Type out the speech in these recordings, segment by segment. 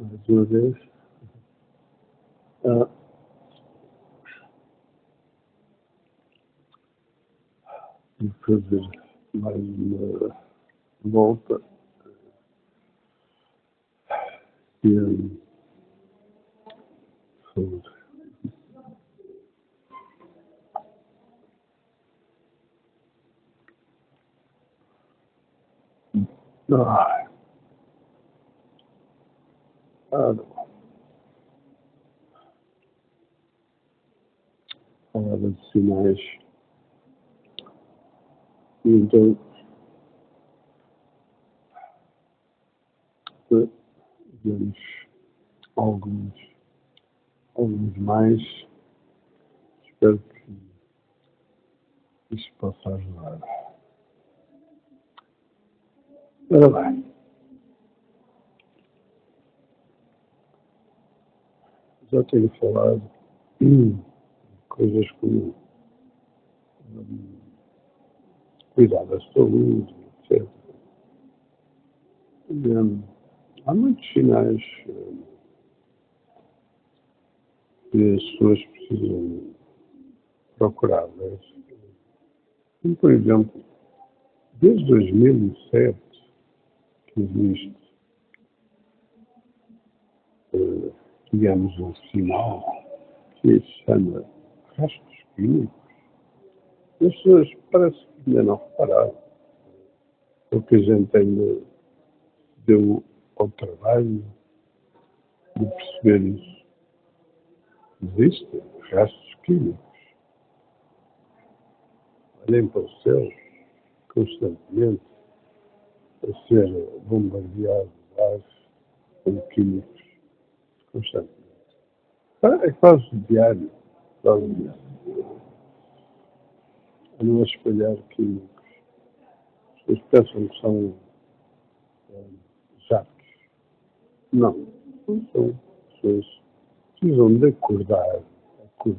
mais uma vez, a fazer mais uma volta e saúde. Ah, não. Falava de sinais. E então, vemos alguns mais. Espero que isto possa ajudar. Ora bem, já tenho falado de coisas como cuidar da saúde, etc. Há muitos sinais que as pessoas precisam procurar. Né? Como, por exemplo, desde 2007 que existe, digamos, um sinal que se chama rastros clínicos. As pessoas parece que ainda não repararam, porque a gente ainda deu ao trabalho de perceber isso. Existem rastros químicos. Olhem para o céu constantemente a ser bombardeado de ar com químicos constantemente. É quase diário, quase diário. A não espalhar químicos. As pessoas pensam que são jatos. Não são. As pessoas precisam de acordar. Porque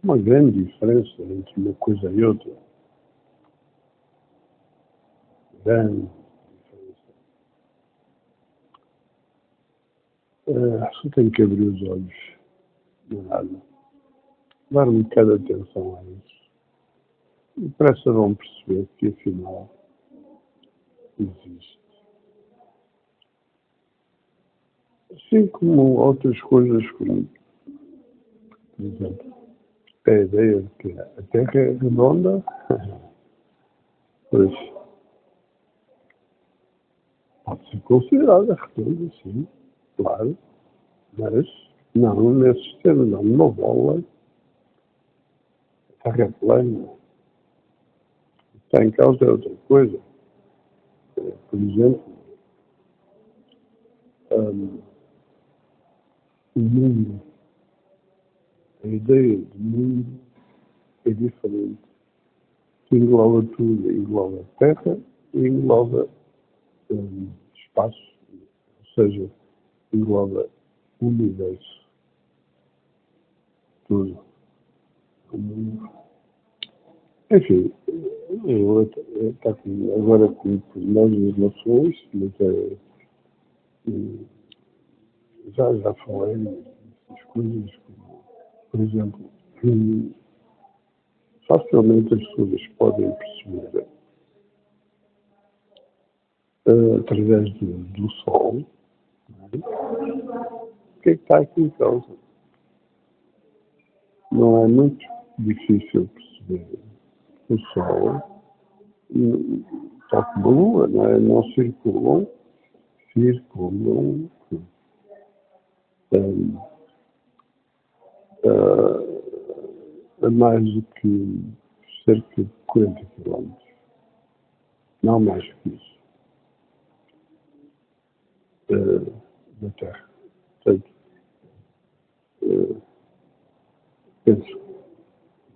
há uma grande diferença entre uma coisa e outra. Grande diferença. Só tenho que abrir os olhos. Nada. Dar um bocado de atenção a isso. E depressa vão perceber que afinal existe. Assim como outras coisas, como, por exemplo, a ideia de que a Terra é redonda, pois pode ser considerada redonda, sim, claro, mas não nesse sistema, não numa bola. A Terra é plana. Está em causa é outra coisa. Por exemplo, o mundo, a ideia do mundo é diferente. Engloba tudo, engloba a Terra e engloba espaço, ou seja, engloba o universo, tudo. O mundo. Enfim, eu está aqui agora com mais informações, mas já falei dessas coisas, como, por exemplo, facilmente as pessoas podem perceber através do Sol, o que é que está aqui em causa. Não é muito difícil perceber o Sol, só que a Lua, não circulam a mais do que cerca de 40 quilómetros, não mais que isso, da Terra. Portanto, penso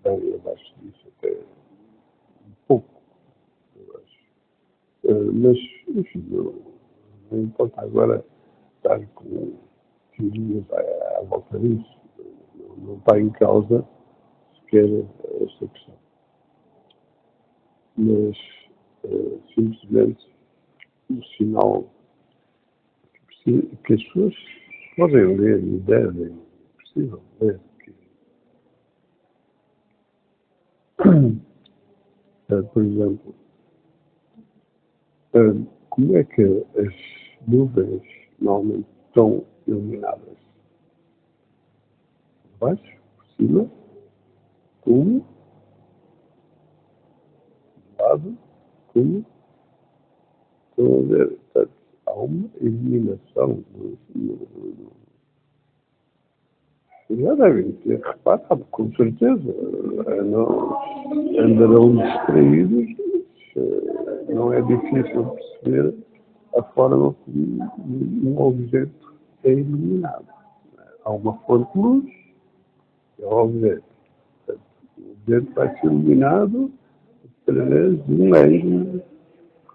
bem abaixo disso, até um pouco abaixo. Mas, enfim, não importa agora estar com teorias à volta disso. Não está em causa sequer esta questão. Mas, simplesmente, um sinal que as pessoas podem ler e devem, precisam ler. Por exemplo, como é que as nuvens normalmente estão iluminadas? Por baixo, por cima, como, de lado, como. Estão a ver, portanto, há uma iluminação. Já devem ter reparado, com certeza. Andarão distraídos, mas não é difícil perceber a forma como um objeto é iluminado. Há uma fonte de luz, é o objeto. Portanto, o objeto vai ser iluminado através de um ângulo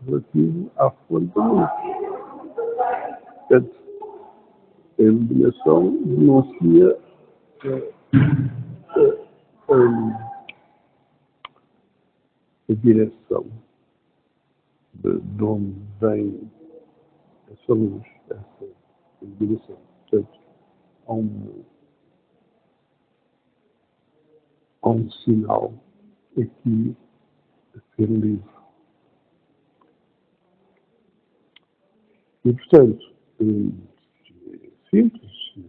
relativo à fonte de luz. Portanto, a iluminação denuncia a direção de onde vem essa luz, essa iluminação. Portanto, há um sinal aqui a ser lido. E, portanto, simples, se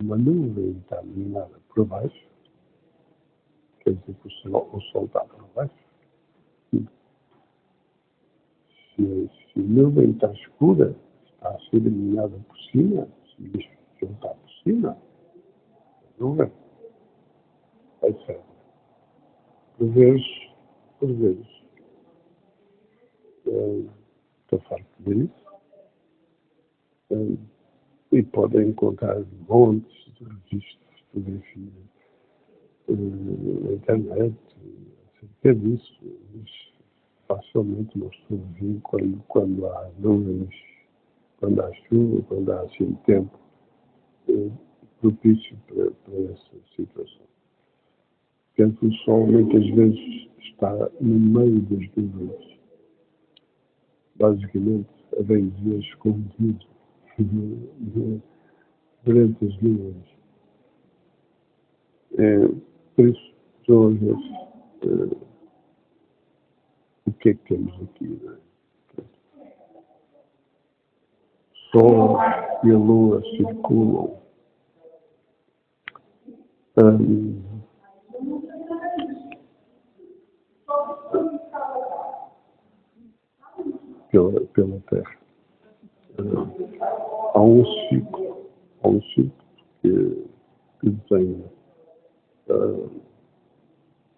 uma nuvem está iluminada por baixo, quer dizer que o sol está por baixo. Se a nuvem está escura, está a ser iluminada por cima, se o sol está por cima, a nuvem vai ser. Por vezes, estou farto de ver isso, e podem encontrar montes de registros de fotografia na internet acerca disso, mas facilmente uma pessoa vê quando há nuvens, quando há chuva, quando há assim tempo propício para essa situação. Portanto, o sol muitas vezes está no meio das nuvens, basicamente, a bem dizer, escondido durante as nuvens. Por isso, estou a ver o que é que temos aqui. Não é? O Sol e a Lua circulam pela Terra. Há um ciclo que desenha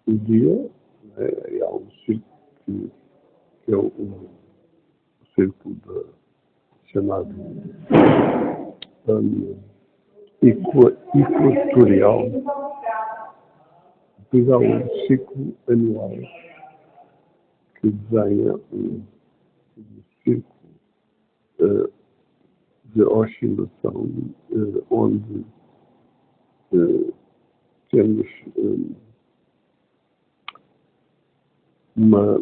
o dia, né? E há um ciclo que é o círculo chamado equatorial. Depois há um ciclo anual que desenha um círculo de oscilação onde temos uma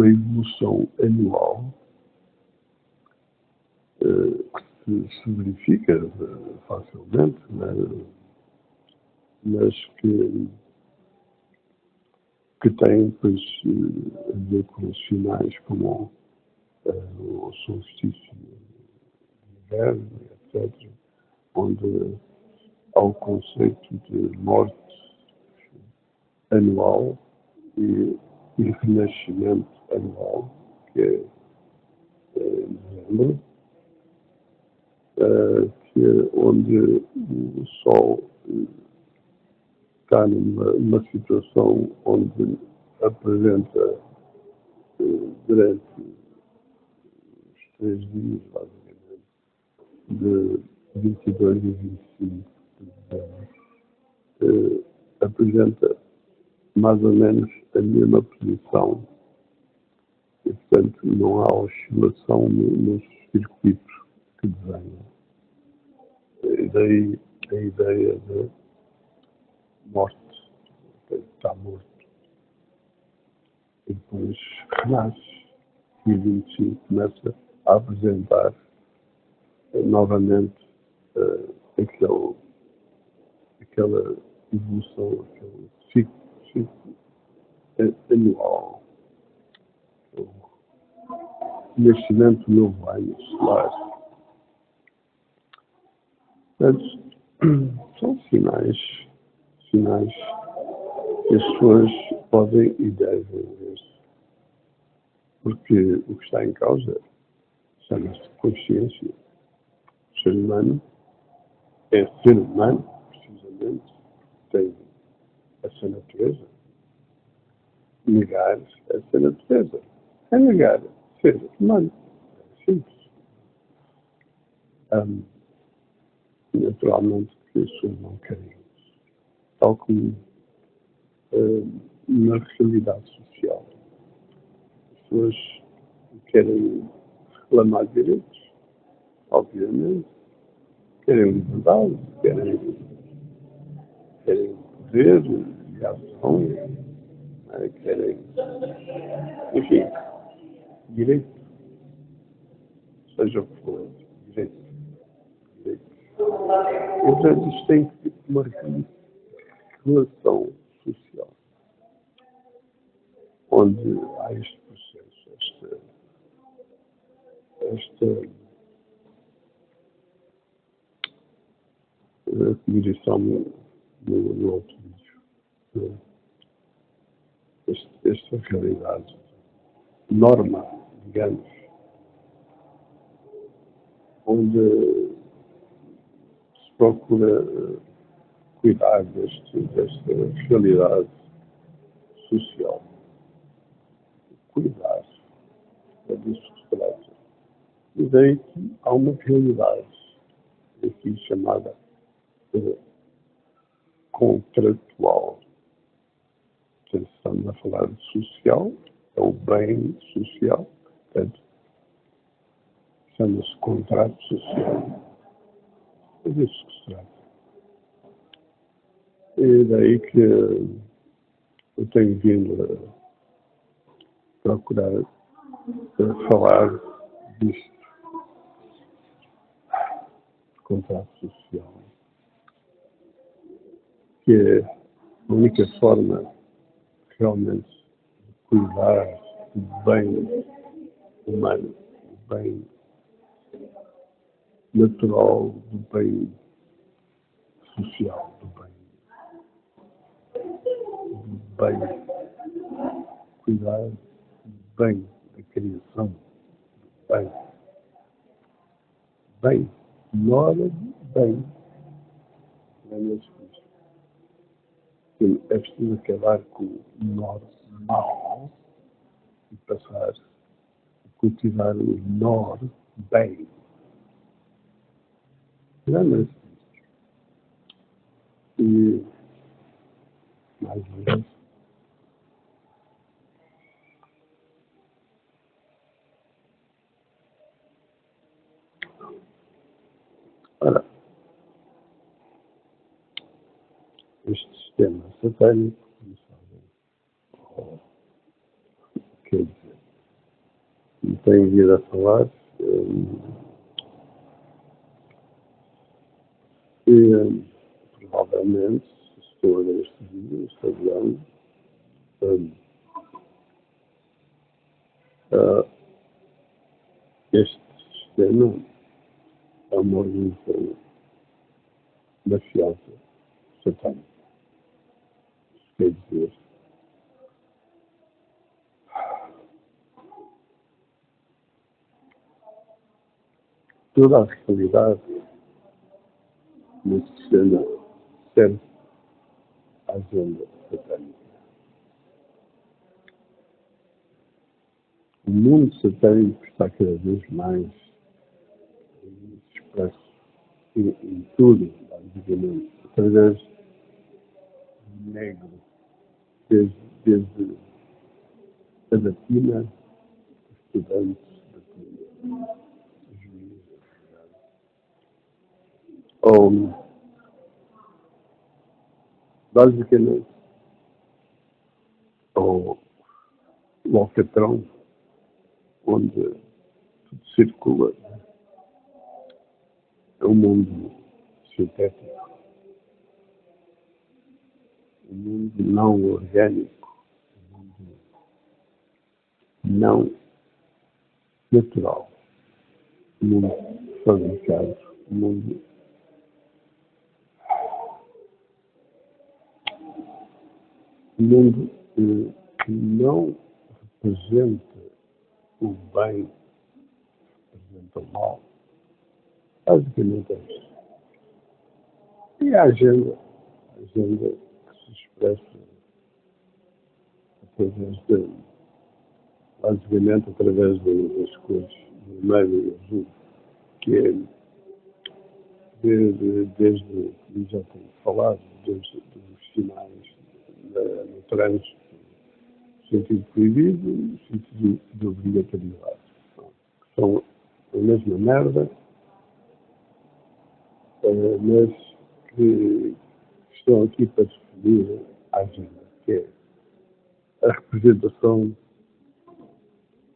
evolução anual que se verifica facilmente, né? Mas que tem pois, a ver com os sinais como o solstício de inverno, etc., onde há o conceito de morte anual e renascimento anual, que é dezembro, que é onde o Sol está numa situação onde apresenta durante os 3 dias, basicamente, de 22 e 25 de dezembro, apresenta mais ou menos a mesma posição e, portanto, não há oscilação no circuito que desenha. E daí a ideia de morte, está morto, e depois renasce. e 25 começa a apresentar novamente aquela evolução, aquele ciclo anual, o nascimento do novo ano solar. Portanto, são sinais que as pessoas podem e devem ver. Porque o que está em causa chama-se consciência. O ser humano é ser humano, precisamente, tem essa natureza. Negar essa natureza é negar ser humano. É simples. Naturalmente que as pessoas não querem isso. Tal como na realidade social. As pessoas querem reclamar direitos, obviamente, querem liberdade, querem poder e ação, né? Querem, enfim, direito, seja o que for, direito. Portanto, isto tem que ter uma relação social, onde há este processo, como disse no outro vídeo, esta realidade, norma, digamos, onde se procura cuidar desta realidade social. Cuidar, é disso que se trata. E daí que há uma realidade aqui chamada contratual. Portanto, estamos a falar de social, é o bem social, portanto, chama-se contrato social. É disso que se trata. E daí que eu tenho vindo a procurar falar disto, de contrato social, que é a única forma realmente de cuidar do bem humano, do bem natural, do bem social, do bem, cuidar do bem da criação, do bem, nora de bem, não é mesmo isso? É preciso acabar com o normal e passar a cultivar o bem. Não é mesmo isso? E, mais uma vez, ora, este sistema satânico, como sabem, quer dizer, não tenho vindo a falar, e provavelmente, se estou a ver este vídeo, Instagram, este sistema é uma organização mafiosa satânica. Quer dizer, toda a realidade nesse sistema serve à agenda satânica. O mundo satânico está cada vez mais expresso em tudo, basicamente, através do negro, desde a batina, os estudantes, os juízes, ou basicamente, o alcatrão, onde tudo circula. É um mundo sintético, um mundo não orgânico, um mundo não natural, um mundo fabricado, um mundo que não representa o bem, representa o mal. Basicamente é isso. E a agenda que se expressa basicamente através das cores vermelho e azul, que é desde, como já tenho falado, desde os sinais no trânsito, sentido proibido e sentido de obrigatoriedade. Que são a mesma merda, mas que estão aqui para definir a agenda, que é a representação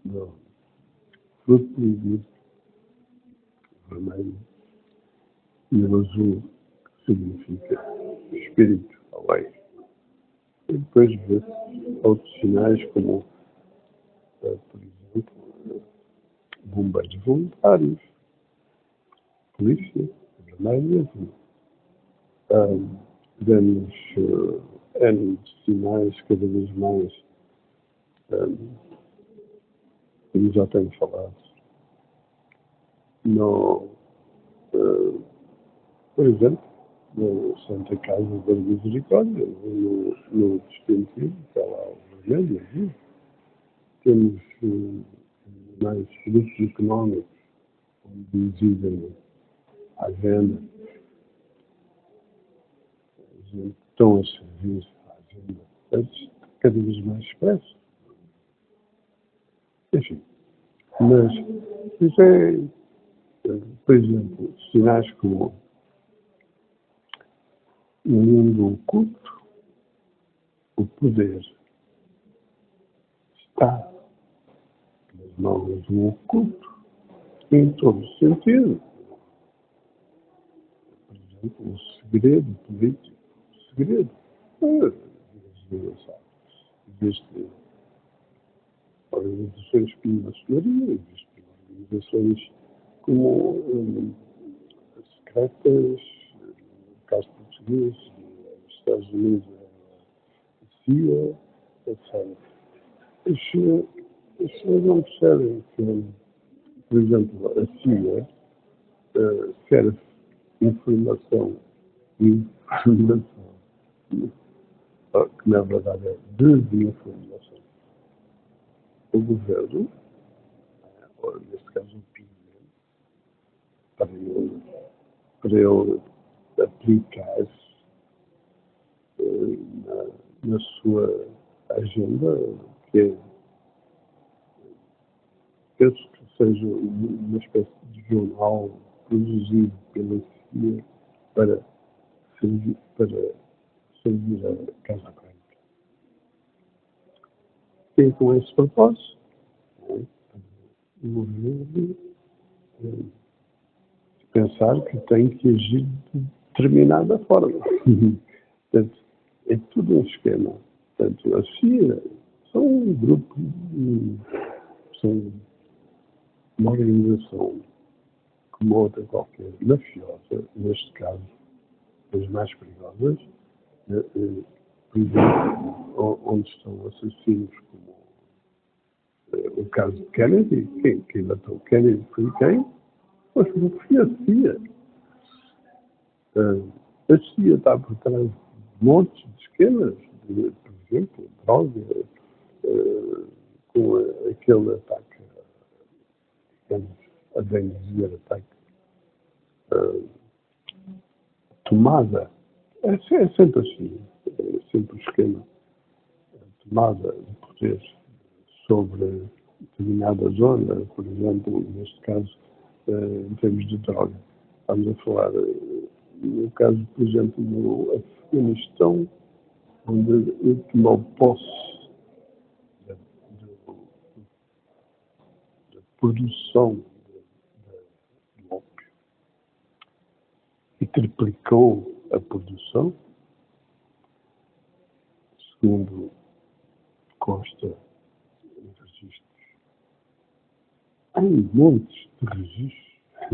do fruto proibido, vermelho, e o azul, que significa espírito, a lei. E depois vê-se outros sinais, como, por exemplo, bombeiros voluntários, polícia, vermelho e azul. Vemos N sinais cada vez mais, como já tenho falado, no, por exemplo, na Santa Casa da Misericórdia, no distintivo, que é lá o vermelho, azul. Temos mais produtos económicos, onde exigem a venda, estão a servir à agenda, antes cada vez mais expresso. Enfim, mas isso por exemplo, sinais como o mundo oculto, o poder está nas mãos do oculto em todo o sentido. Por exemplo, o segredo político, o segredo. Existem organizações como a maçonaria, existem organizações como secretas, no caso português, nos Estados Unidos, a CIA, etc. As pessoas não percebem que, por exemplo, a CIA serve informação que na verdade é desinformação. O governo, ou neste caso o PIB, para ele aplicar na sua agenda, que é, penso que seja uma espécie de jornal produzido pela CIA para servir a Casa Branca. E com esse propósito, o governo pensar que tem que agir de determinada forma. Portanto, é tudo um esquema. Portanto, a CIA são um grupo, são uma organização como outra qualquer, mafiosa, neste caso, das mais perigosas, por exemplo, onde estão assassinos como o caso de Kennedy. Quem matou Kennedy foi quem? Pois foi a CIA. A CIA está por trás de montes de esquemas, por exemplo, droga, com aquele ataque, digamos, a bem dizer, ataque, tomada. É sempre assim, é sempre o esquema, tomada de poder sobre determinada zona, por exemplo, neste caso, em termos de droga. Estamos a falar, no caso, por exemplo, do Afeganistão, onde tomou posse produção do ópio e triplicou a produção, segundo consta em registros. Há montes de registros. As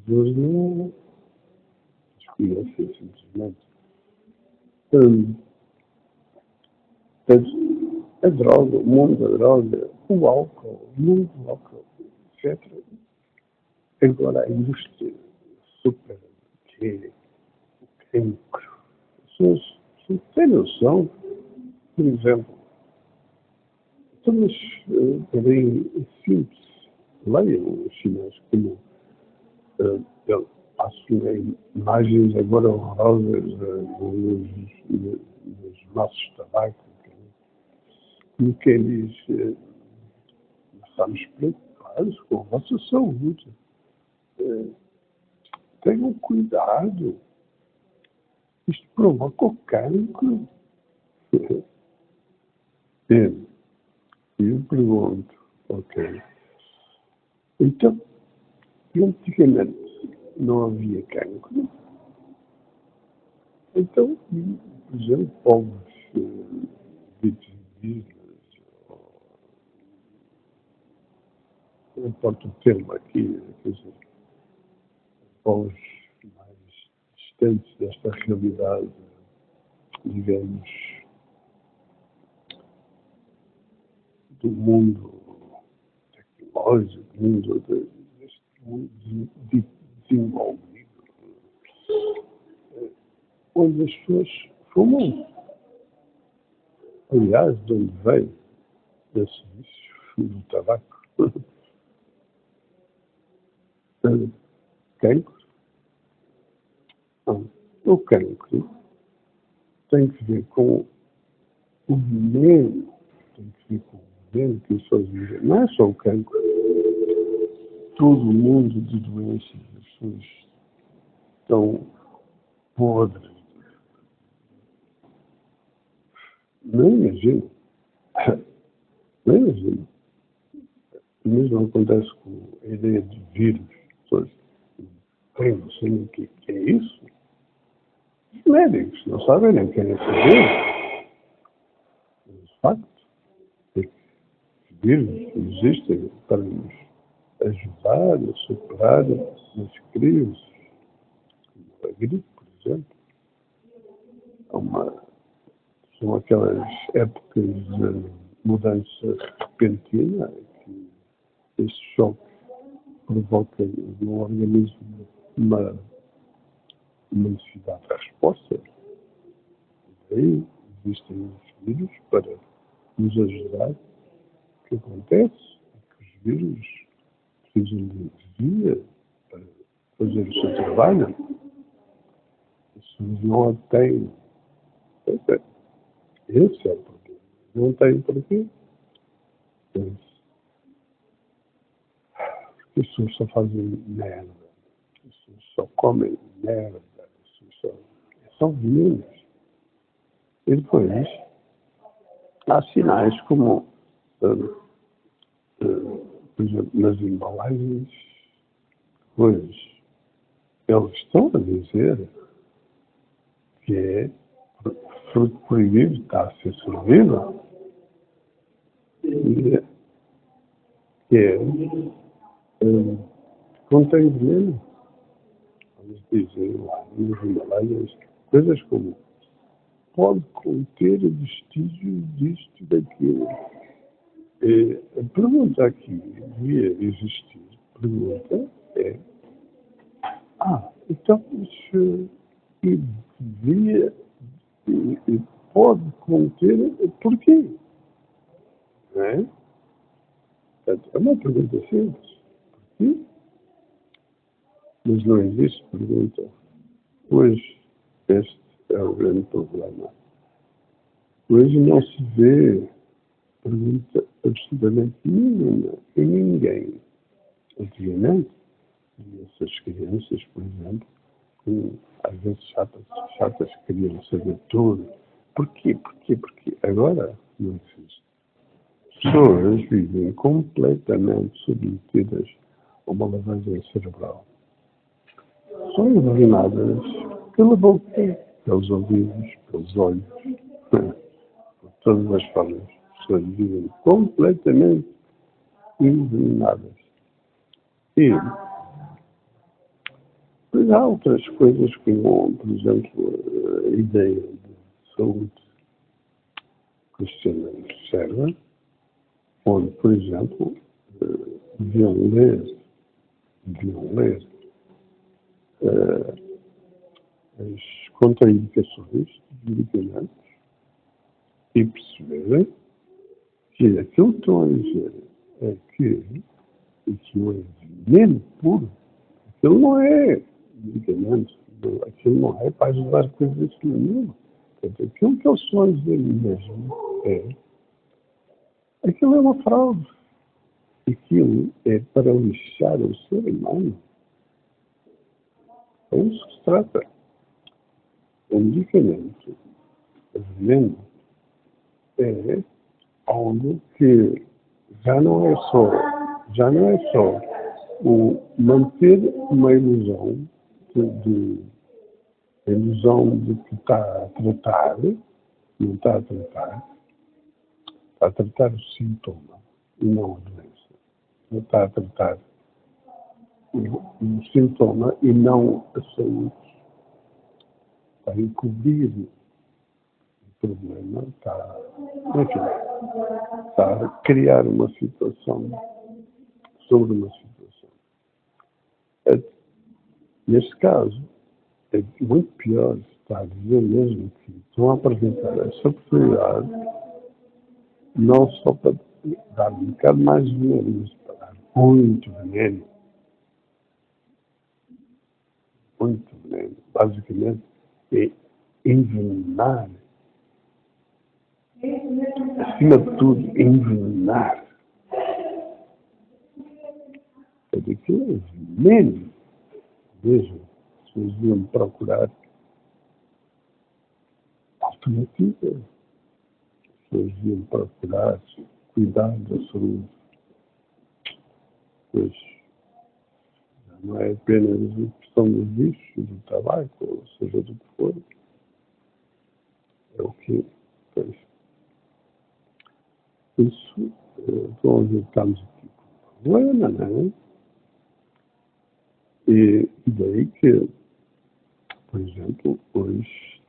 pessoas não desconhecem simplesmente. A droga, o mundo da droga, o álcool, o mundo do álcool, etc. Agora a indústria super, que é o cancro. As pessoas não têm noção, por exemplo, mas também é simples. Leiam os chineses como eu passo imagens agora horrorosas nos maços de tabaco, como que eles estamos preocupados com a vossa saúde. Tenham cuidado. Isto provoca o cancro. E eu pergunto, ok. Então, antigamente não havia cancro. Então, por exemplo, povos ditos indígenas, não importa o termo aqui, quer dizer, povos mais distantes desta realidade, digamos, do mundo tecnológico, do mundo deste mundo desenvolvido, onde as pessoas fumam. Aliás, de onde vem esse vício do tabaco? Cancro? Não. O cancro tem que ver com o veneno, tem que ver com o veneno que as pessoas vivem. Não é só o cancro. Todo o mundo de doenças, as pessoas estão podres. Não imagino. Não imagino. O mesmo acontece com a ideia de vírus. As pessoas não sei o que é isso. Os médicos não sabem nem querem saber. De facto, os vírus existem para nos ajudar a superar as crises, como a gripe, por exemplo. São aquelas épocas de mudança repentina que esse choque provoca no organismo uma necessidade de resposta. Daí existem os vírus para nos ajudar. O que acontece é que os vírus precisam de energia para fazer o seu trabalho. Se não a têm, esse é o problema. Não têm porquê. Porque as pessoas só fazem merda. As pessoas só comem merda. As pessoas são venenos. E depois há sinais como, por exemplo, nas embalagens, pois eles estão a dizer que é fruto proibido, está a ser servido, e que contém veneno. Vamos dizer lá nas embalagens coisas como pode conter vestígios disto e daquilo. A pergunta aqui devia existir, pergunta é, então isso devia e pode conter porquê? Não é? Portanto, é uma pergunta simples. Porquê? Mas não existe pergunta. Hoje, este é o grande problema. Hoje não se vê pergunta absolutamente nenhuma em ninguém. Antigamente, essas crianças, por exemplo, às vezes chatas, queriam saber tudo. Porquê? Agora não existe. pessoas vivem completamente submetidas a uma lavagem cerebral. São envenenadas pela boca, pelos ouvidos, pelos olhos, por todas as formas. As pessoas vivem completamente envenenadas. E depois há outras coisas como, por exemplo, a ideia de saúde cristiana serva, onde, por exemplo, deviam ler as contraindicações dos medicamentos e perceberem que aquilo que estão a dizer é que aquilo é veneno puro. Aquilo não é medicamento, aquilo não é para ajudar coisas nenhuma. Aquilo que eles estão a dizer mesmo aquilo é uma fraude. Aquilo é para lixar o ser humano. É isso que se trata. O medicamento, o veneno, é algo que já não é só o manter uma ilusão a ilusão de que está a tratar, não está a tratar, está a tratar o sintoma e não a doença. Não está a tratar o sintoma e não a saúde. Está a encobrir o problema, está a criar uma situação sobre uma situação. Neste caso, é muito pior, está a dizer mesmo que estão a apresentar essa oportunidade não só para dar um bocado mais veneno, mas para dar muito veneno. Muito veneno. Basicamente, é envenenar. Acima de tudo, envenenar. Aquilo é veneno. Vejam, as pessoas deviam procurar alternativas. As pessoas deviam procurar cuidar da saúde. Pois não é apenas a questão dos bichos, do tabaco, ou seja do que for. É o que. Pois, isso, então, estamos aqui com um problema, não é? E daí que, por exemplo, hoje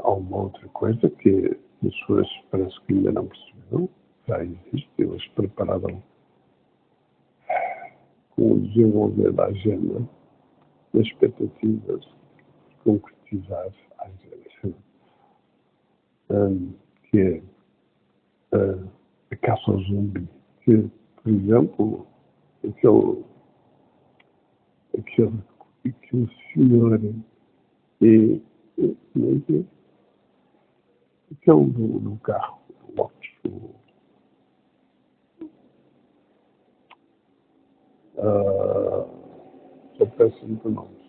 há uma outra coisa que as pessoas parece que ainda não perceberam, já existe, eles prepararam com o desenvolver da agenda das expectativas de concretizar a agenda, que é a caça ao zumbi, que, por exemplo, aquele senhor e aquele do carro, do Lotus, só péssimo por nomes.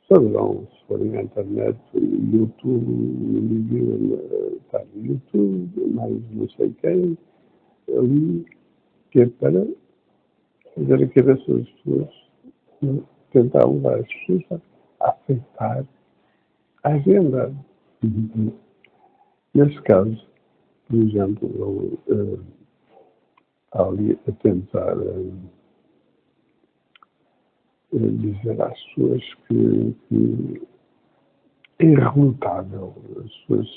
Saberão, se forem à internet, YouTube, está no YouTube, mais não sei quem, ali, que é para fazer a cabeça das pessoas, tentar levar as pessoas a aceitar a agenda. Neste caso, por exemplo, ele ali a tentar dizer às pessoas que é irremutável, as pessoas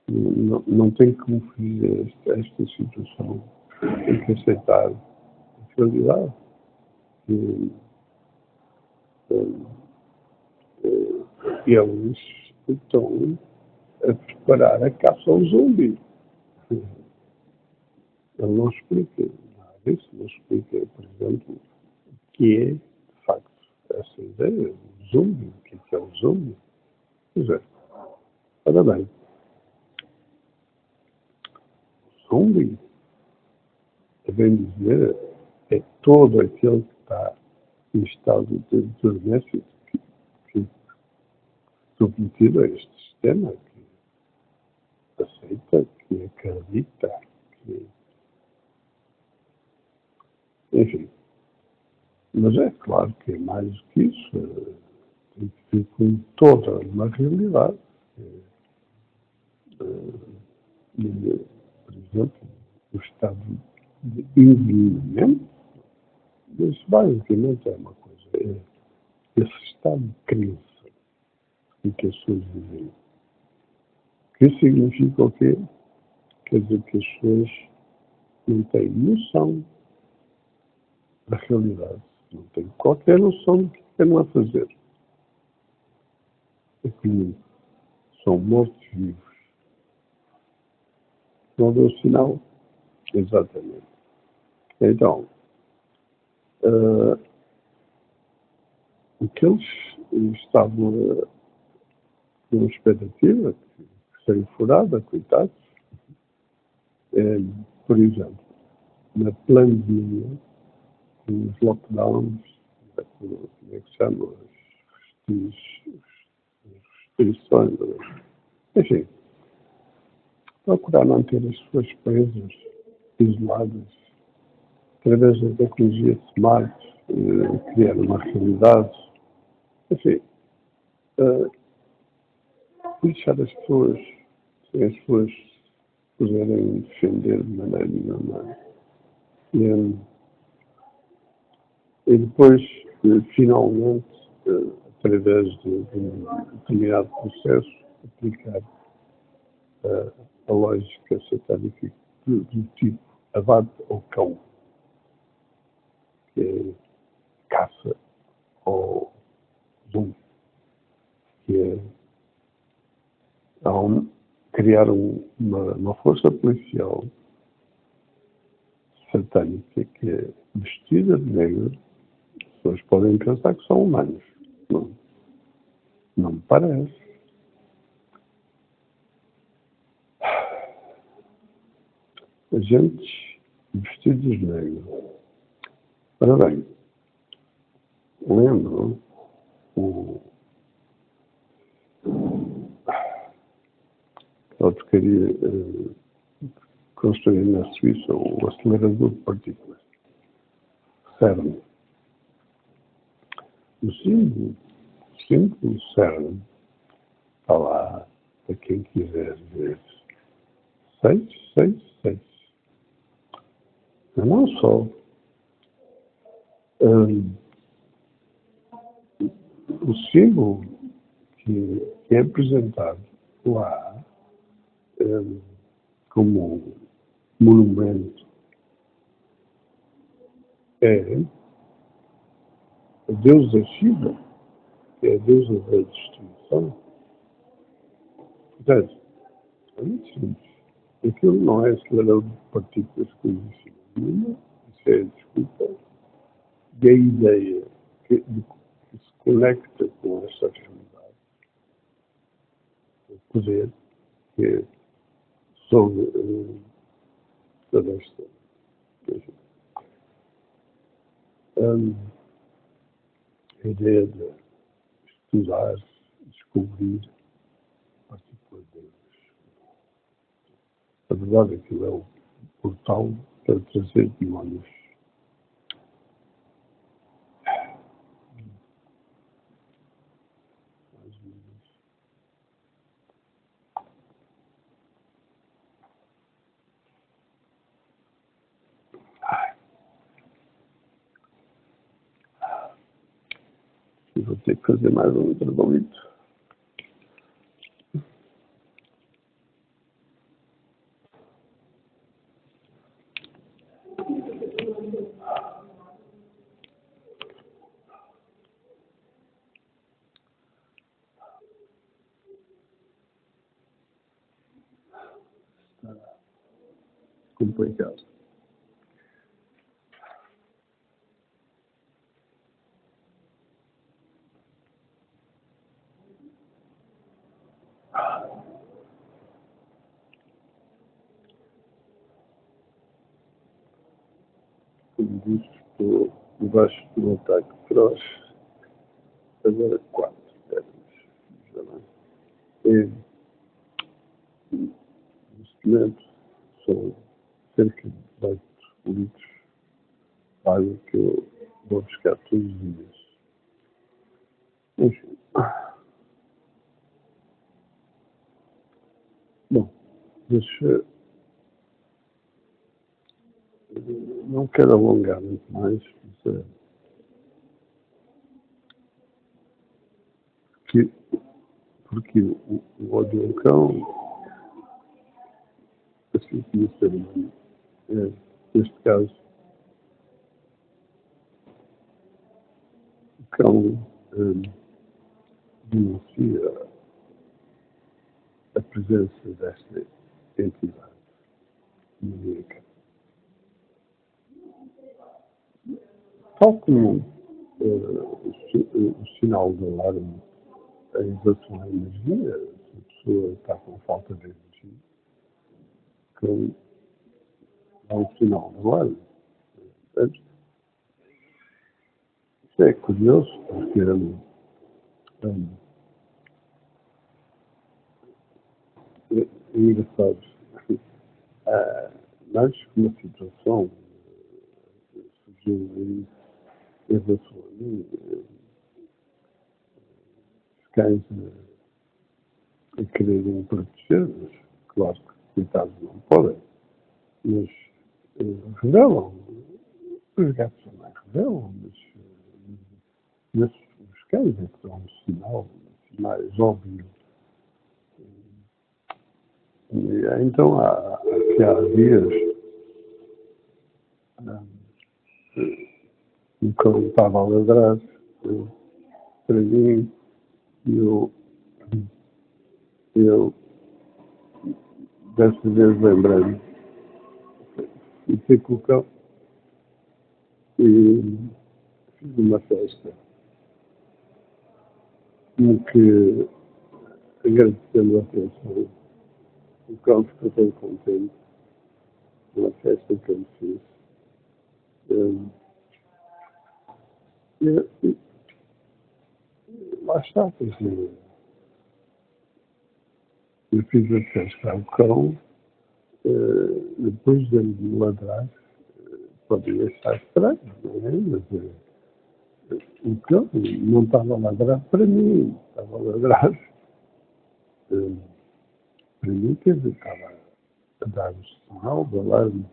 não têm como fugir a esta situação, têm que aceitar a realidade. Eles estão a preparar a caça ao zumbi. Ele não explica nada disso, não explica, por exemplo, o que é, de facto, essa ideia, o zumbi, o que é o zumbi. Pois é, ora bem, o zumbi, a bem dizer, é todo aquele que está em estado de dormência, submetido a sistema que aceita, que acredita, que... Enfim. Mas é claro que é mais do que isso. Tem que ver com toda uma realidade. Por exemplo, o estado de envelhecimento, isso basicamente é uma coisa. É esse estado de crença em que as pessoas vivem. Que significa o quê? Quer dizer que as pessoas não têm noção da realidade, não têm qualquer noção do que estão a fazer. É que são mortos-vivos. Não deu sinal? Exatamente. Então, o que eles estavam com expectativa, que saiu furada, coitados, por exemplo, na pandemia, com os lockdowns, como é que se chama, as restrições, enfim, procurar manter as pessoas presas, isoladas, através da tecnologia smart, criar uma realidade, enfim, deixar as pessoas, sem as pessoas puderem defender de maneira nenhuma. E depois, finalmente, através de um determinado processo, aplicar a lógica satânica do tipo abate ou cão, que é caça ou zumbi, que é criar uma força policial satânica que é vestida de negro. As pessoas podem pensar que são humanos. Não, não me parece. Agentes vestidos de negro. Ora bem, lembro a porcaria construir na Suíça o acelerador de partículas. CERN. O símbolo CERN está lá para quem quiser ver. 666. Mas não só. O símbolo que é apresentado lá como monumento é a deusa Shiva, que é a deusa da destruição. Portanto, é muito simples. Aquilo não é acelerador de partículas que existe nenhuma, isso é a desculpa e a ideia que se conecta com essa realidade, o poder que é sobre toda esta coisa. A ideia de estudar, descobrir partículas de Deus. A verdade é que é o portal para trazer demónios. E vou ter que fazer mais um trabalhito. Complicado. Como disse, estou debaixo do ataque feroz. Agora 4. neste momento, são cerca de 18 litros de água que eu vou buscar todos os dias. Enfim. Bom, mas não quero alongar muito mais, mas, que, porque o ódio ao cão, assim como ser humano, neste caso, o cão denuncia a presença desta entidade demoníaca. Tal como o sinal de alarme em relação à energia, se a pessoa está com falta de energia, que dá um sinal de alarme. Isso é curioso, porque é engraçado. Mais que uma situação surgiu aí em relação a mim, os cães a quererem proteger, mas claro que coitados não podem, mas revelam. Os gatos também revelam, mas os cães é que dão um sinal mais óbvio. E, então, aqui há dias, o cão estava a ladrar para mim e eu desta vez lembrei-me e fui com o cão e fiz uma festa em que, agradecendo a atenção, o cão ficou todo contente uma festa que eu lhe fiz. E lá está, pois, eu fiz a festa ao cão, depois de me ladrar, pode achar estranho, não é? Mas o cão não estava a ladrar para mim, estava a ladrar para mim, quer dizer, estava a dar o sinal do alarme.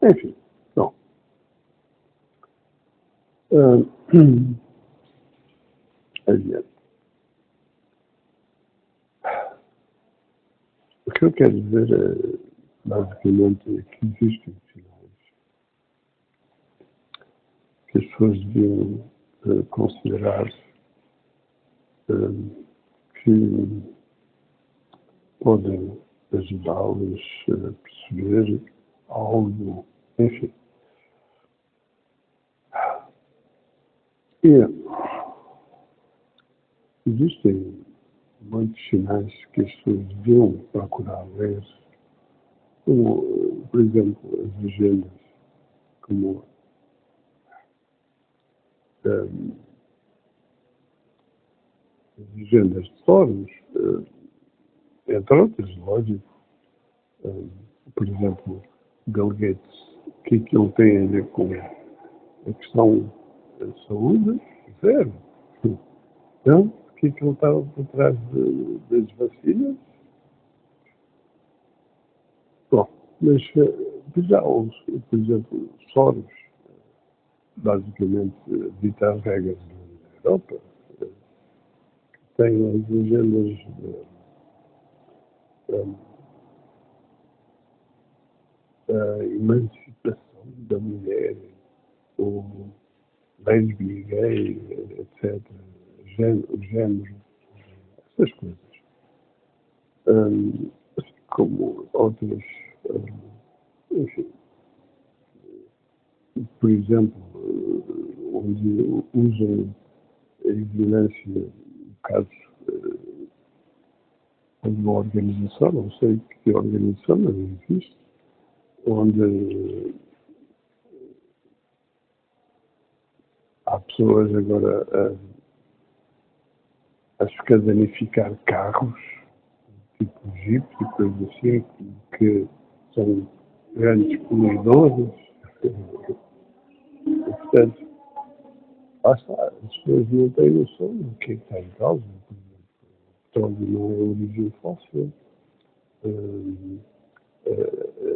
Enfim, bom. Adiante. O que eu quero dizer é, basicamente, é que existem sinais que as pessoas deviam considerar que podem ajudá-los a perceber algo, enfim. E existem muitos sinais que as pessoas deviam procurar ler, como, por exemplo, as legendas, como um, as legendas de fóruns, entre outras, lógico. Por exemplo, Bill Gates, o que aquilo tem a ver com a questão da saúde? Zero. Então, o que aquilo estava por trás das vacinas? Bom, mas já os, por exemplo, Soros, basicamente, dita as regras da Europa, tem as legendas da emancipação da mulher, ou lésbica, gay, etc., género, essas coisas. Assim como outras, enfim, por exemplo, onde usam a violência, no caso, de uma organização, não sei que organização, mas existe, onde há pessoas agora a escadanificar carros, tipo egípcio, coisas assim, que são grandes poluidores. Portanto, lá está, as pessoas não têm noção do que está em causa. Por exemplo, o petróleo não é origem fóssil.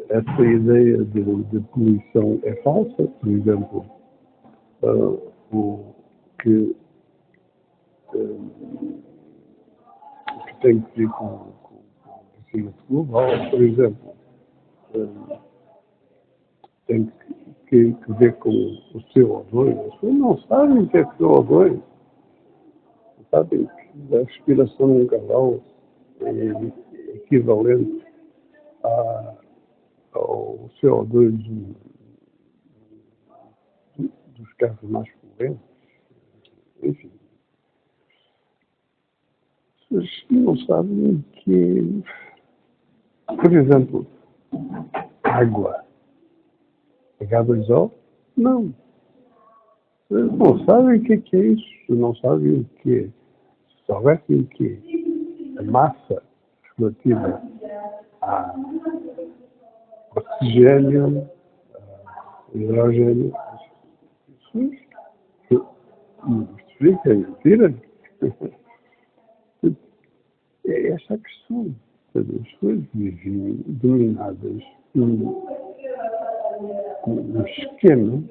Essa ideia de poluição é falsa. Por exemplo, o que, que tem que ver com o aquecimento global, por exemplo, tem que ver com o CO2. As pessoas não sabem o que é CO2. Sabem que a respiração de um casal é equivalente ao CO2 dos carros mais poluentes. Enfim, as pessoas não sabem que, por exemplo, água, H2O, não. Eles não sabem o que é isso, não sabem o que é. Se soubessem o que é a massa relativa a oxigênio, a hidrogênio, isso explica, é mentira. É essa a questão. As pessoas vivem dominadas num esquema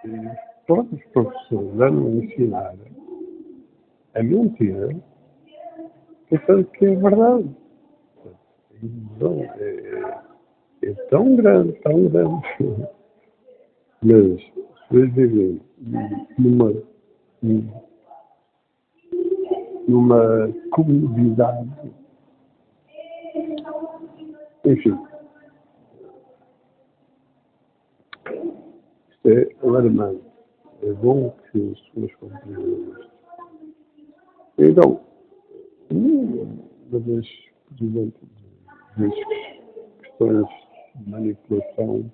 que os próprios professores andam a ensinar a mentira, pensando que é verdade. A ilusão é tão grande, tão grande. Mas as pessoas vivem numa comunidade. Enfim, isto é alarmante. É bom que as pessoas compreendam isto. Então, uma das, por exemplo, das questões de manipulação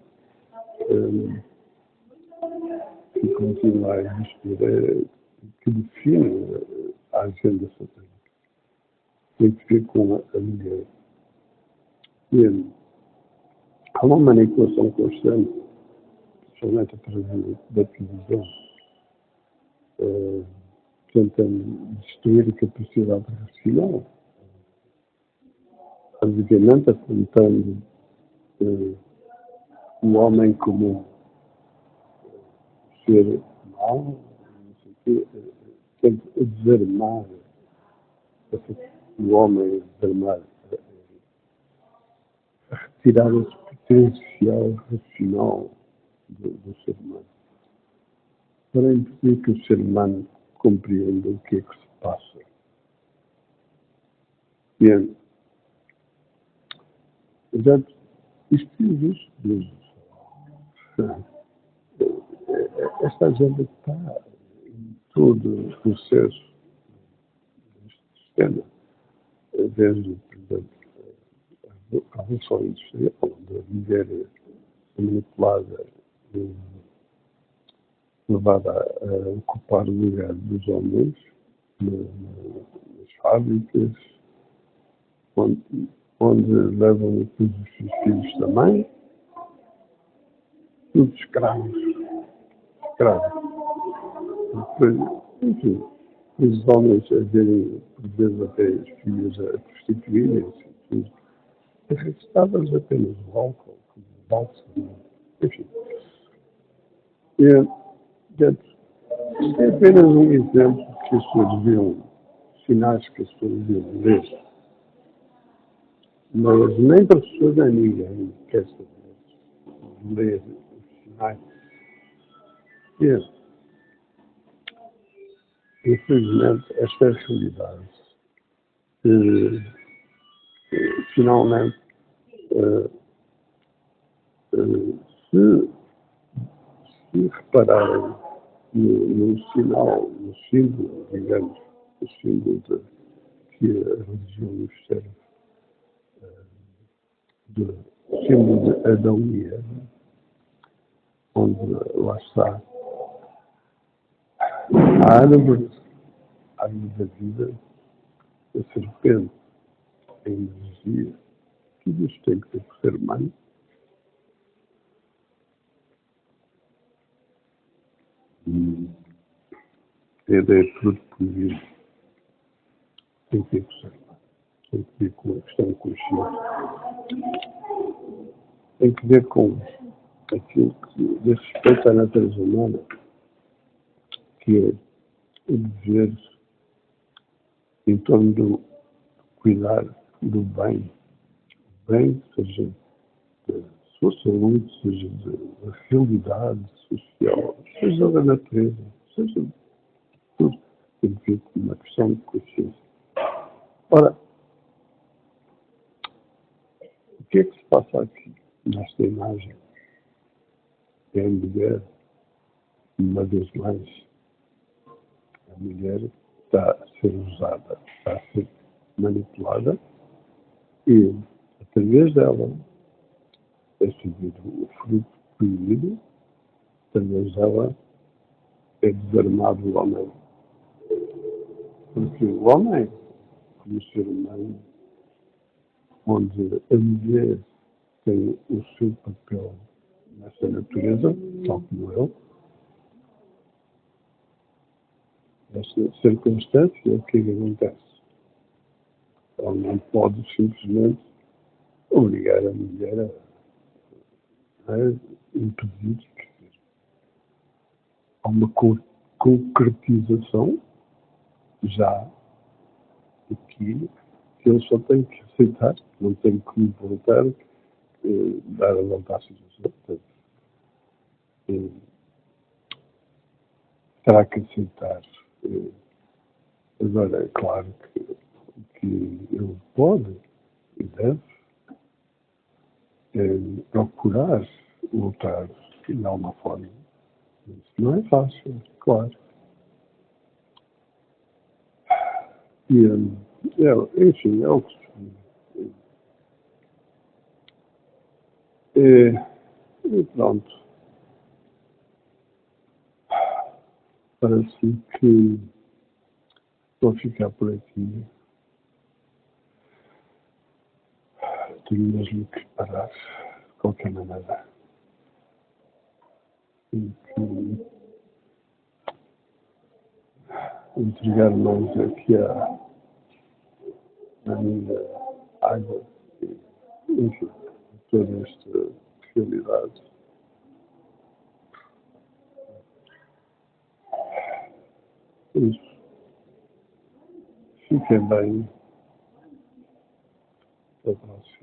que continua a existir é que define a agenda satânica. Tem que ver com a mulher. E há uma manipulação constante, principalmente através da televisão, tentando destruir a capacidade racional, basicamente apontando o homem como ser mau, não sei o quê, tenta desarmar o homem, desarmar, retirar esse potencial racional do ser humano, para impedir que o ser humano compreenda o que é que se passa. Bem, portanto, isto existe desde esta agenda está em todo o processo deste sistema, desde, por exemplo, a Revolução Industrial, onde a mulher é manipulada, levada a ocupar o lugar dos homens nas fábricas, onde levam depois os seus filhos também, todos escravos. Depois, enfim, os homens a verem, por vezes, até as filhas a prostituírem-se, arrestadas apenas o álcool, como bálsamo, enfim. Isto é apenas um exemplo que as pessoas deviam, sinais que as pessoas deviam ler. Mas nem para as pessoas nem ninguém quer saber ler os sinais. Infelizmente, esta realidade, finalmente, se repararem no sinal, no símbolo, digamos, o símbolo que a religião nos serve, do símbolo de Adão e Eva, onde lá está a árvore da vida, a serpente, a energia, tudo isto tem que ter que ser humano. A ideia de tudo por vir tem que ter que ser humano. Tem que ver com a questão consciente. Tem que ver com aquilo que diz respeito à natureza humana, que é o dever em torno do cuidar do bem, seja da sua saúde, seja da realidade social, seja da natureza, seja tudo, tem que ver com uma questão de consciência. Ora, o que é que se passa aqui nesta imagem? É a mulher, uma vez mais, a mulher está a ser usada, está a ser manipulada e, através dela, é seguido o fruto proibido, através dela é desarmado o homem. Porque o homem, como ser humano, onde a mulher tem o seu papel nessa natureza, tal como eu, nessa circunstância, o que é que acontece? Ela não pode simplesmente obrigar a mulher a impedir que há uma concretização já aqui que ele só tem que aceitar, não tem que voltar, dar a volta à situação. Portanto, terá que aceitar. Agora, é claro que ele pode e deve procurar lutar de alguma forma. Isso não é fácil, claro. E, enfim, é o que e pronto. Parece que vou ficar por aqui. Tenho mesmo que parar de qualquer maneira. E que entregar mais aqui a minha água. Enfim, toda esta realidade. Isso. Fiquem bem. Até a próxima.